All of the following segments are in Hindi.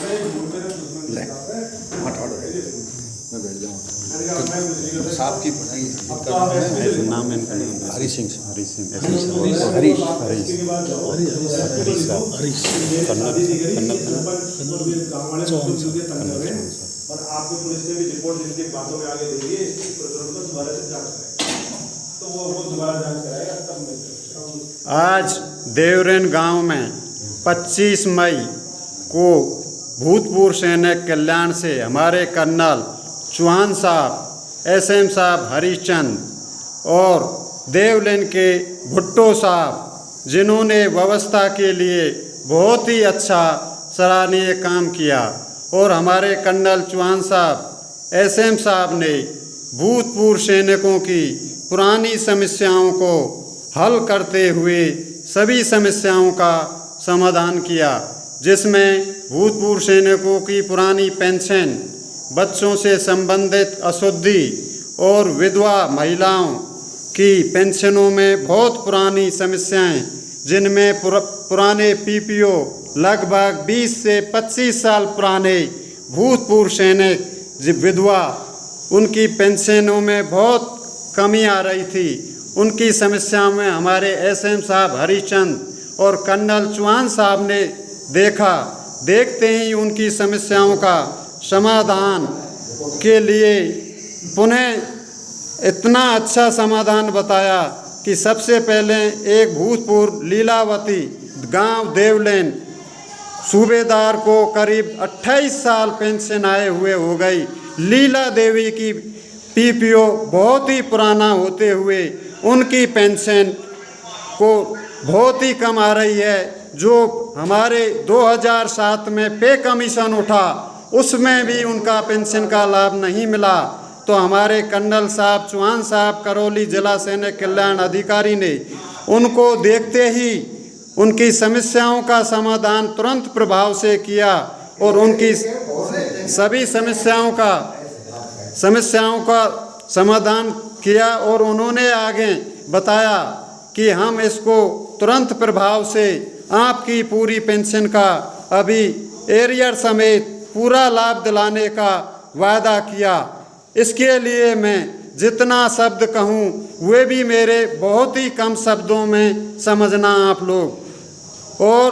ले हटाओ, मैं बैठ जाऊँ। साहब की पढ़ाई नाम इनका हरी सिंह हरीश सिंह हरीश हरीश और आपके पुलिस ने भी रिपोर्ट जिनकी बातों में आगे दे दी है, इसकी प्रकरण को दोबारा से जांच करेगा, तो वो दोबारा जांच कराएगा तब मैं। आज देवरेन गांव में 25 मई को भूतपूर्व सैनिक कल्याण से हमारे कर्नल चौहान साहब, एसएम साहब हरिश्चंद और देवलेन के भुट्टो साहब, जिन्होंने व्यवस्था के लिए बहुत ही अच्छा सराहनीय काम किया, और हमारे कर्नल चौहान साहब, एसएम साहब ने भूतपूर्व सैनिकों की पुरानी समस्याओं को हल करते हुए सभी समस्याओं का समाधान किया, जिसमें भूतपूर्व सैनिकों की पुरानी पेंशन, बच्चों से संबंधित अशुद्धि और विधवा महिलाओं की पेंशनों में बहुत पुरानी समस्याएं, जिनमें पुराने पीपीओ लगभग 20 से 25 साल पुराने भूतपूर्व सैनिक विधवा, उनकी पेंशनों में बहुत कमी आ रही थी। उनकी समस्याओं में हमारे एसएम साहब हरिश्चंद और कर्नल चौहान साहब ने देखते ही उनकी समस्याओं का समाधान के लिए पुनः इतना अच्छा समाधान बताया कि सबसे पहले एक भूतपूर्व लीलावती गांव देवलेन सूबेदार को करीब 28 साल पेंशन आए हुए हो गई। लीला देवी की पीपीओ बहुत ही पुराना होते हुए उनकी पेंशन को बहुत ही कम आ रही है। जो हमारे 2007 में पे कमीशन उठा, उसमें भी उनका पेंशन का लाभ नहीं मिला। तो हमारे कर्नल साहब चौहान साहब करौली जिला सैनिक कल्याण अधिकारी ने उनको देखते ही उनकी समस्याओं का समाधान तुरंत प्रभाव से किया और उनकी सभी समस्याओं का समाधान किया, और उन्होंने आगे बताया कि हम इसको तुरंत प्रभाव से आपकी पूरी पेंशन का अभी एरियर समेत पूरा लाभ दिलाने का वादा किया। इसके लिए मैं जितना शब्द कहूँ वे भी मेरे बहुत ही कम शब्दों में समझना आप लोग। और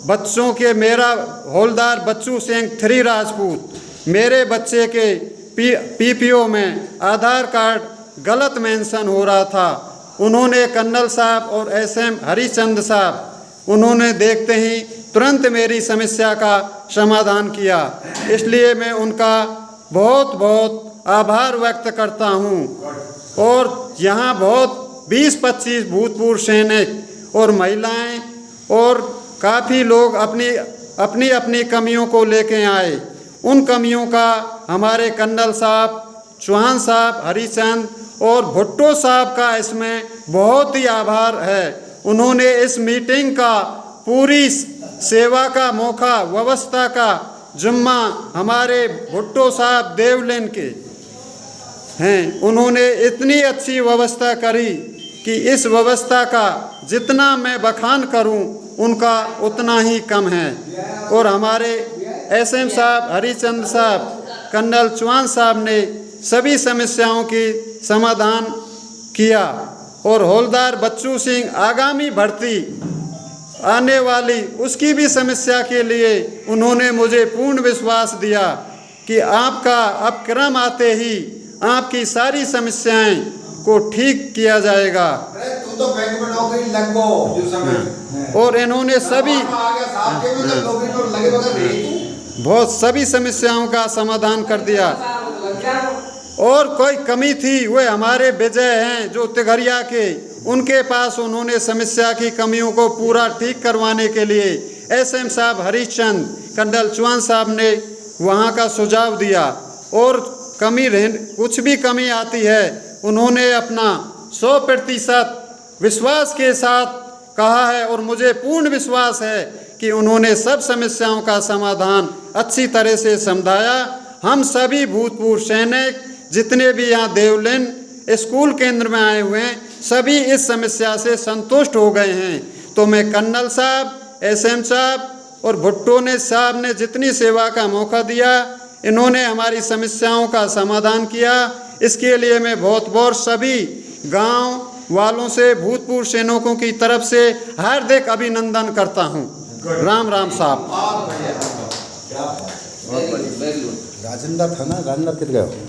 बच्चों के, मेरा हौलदार बच्चू सिंह 3 राजपूत, मेरे बच्चे के पीपीओ में आधार कार्ड गलत मेंशन हो रहा था। उन्होंने कर्नल साहब और एसएम हरिश्चंद साहब, उन्होंने देखते ही तुरंत मेरी समस्या का समाधान किया। इसलिए मैं उनका बहुत बहुत आभार व्यक्त करता हूँ। और यहाँ बहुत 20-25 भूतपूर्व सैनिक और महिलाएं और काफ़ी लोग अपनी अपनी कमियों को लेके आए। उन कमियों का हमारे कर्नल साहब, चौहान साहब, हरिचंद और भुट्टो साहब का इसमें बहुत ही आभार है। उन्होंने इस मीटिंग का पूरी सेवा का मौका, व्यवस्था का जिम्मा हमारे भुट्टो साहब देवलेन के हैं। उन्होंने इतनी अच्छी व्यवस्था करी कि इस व्यवस्था का जितना मैं बखान करूं उनका उतना ही कम है। और हमारे एसएम साहब हरिचंद साहब, कर्नल चौहान साहब ने सभी समस्याओं की समाधान किया। और हौलदार बच्चू सिंह आगामी भर्ती आने वाली उसकी भी समस्या के लिए उन्होंने मुझे पूर्ण विश्वास दिया कि आपका अब क्रम आते ही आपकी सारी समस्याएं को ठीक किया जाएगा। तू तो बैंक में नौकरी लग गो जो समय। और इन्होंने सभी बहुत सभी समस्याओं का समाधान कर दिया। और कोई कमी थी वे हमारे विजय हैं जो तिघरिया के, उनके पास उन्होंने समस्या की कमियों को पूरा ठीक करवाने के लिए एसएम साहब हरिश्चंद, कर्नल चौहान साहब ने वहाँ का सुझाव दिया। और कुछ भी कमी आती है उन्होंने अपना 100% विश्वास के साथ कहा है। और मुझे पूर्ण विश्वास है कि उन्होंने सब समस्याओं का समाधान अच्छी तरह से समझाया। हम सभी भूतपूर्व सैनिक जितने भी यहाँ देवलेन स्कूल केंद्र में आए हुए हैं, सभी इस समस्या से संतुष्ट हो गए हैं। तो मैं कर्नल साहब, एसएम साहब और भुट्टो ने साहब ने जितनी सेवा का मौका दिया, इन्होंने हमारी समस्याओं का समाधान किया। इसके लिए मैं बहुत बहुत सभी गांव वालों से, भूतपूर्व सैनिकों की तरफ से हार्दिक अभिनंदन करता हूं। राम राम साहब। राजेंद्र था ना, राजेंद्र कित गए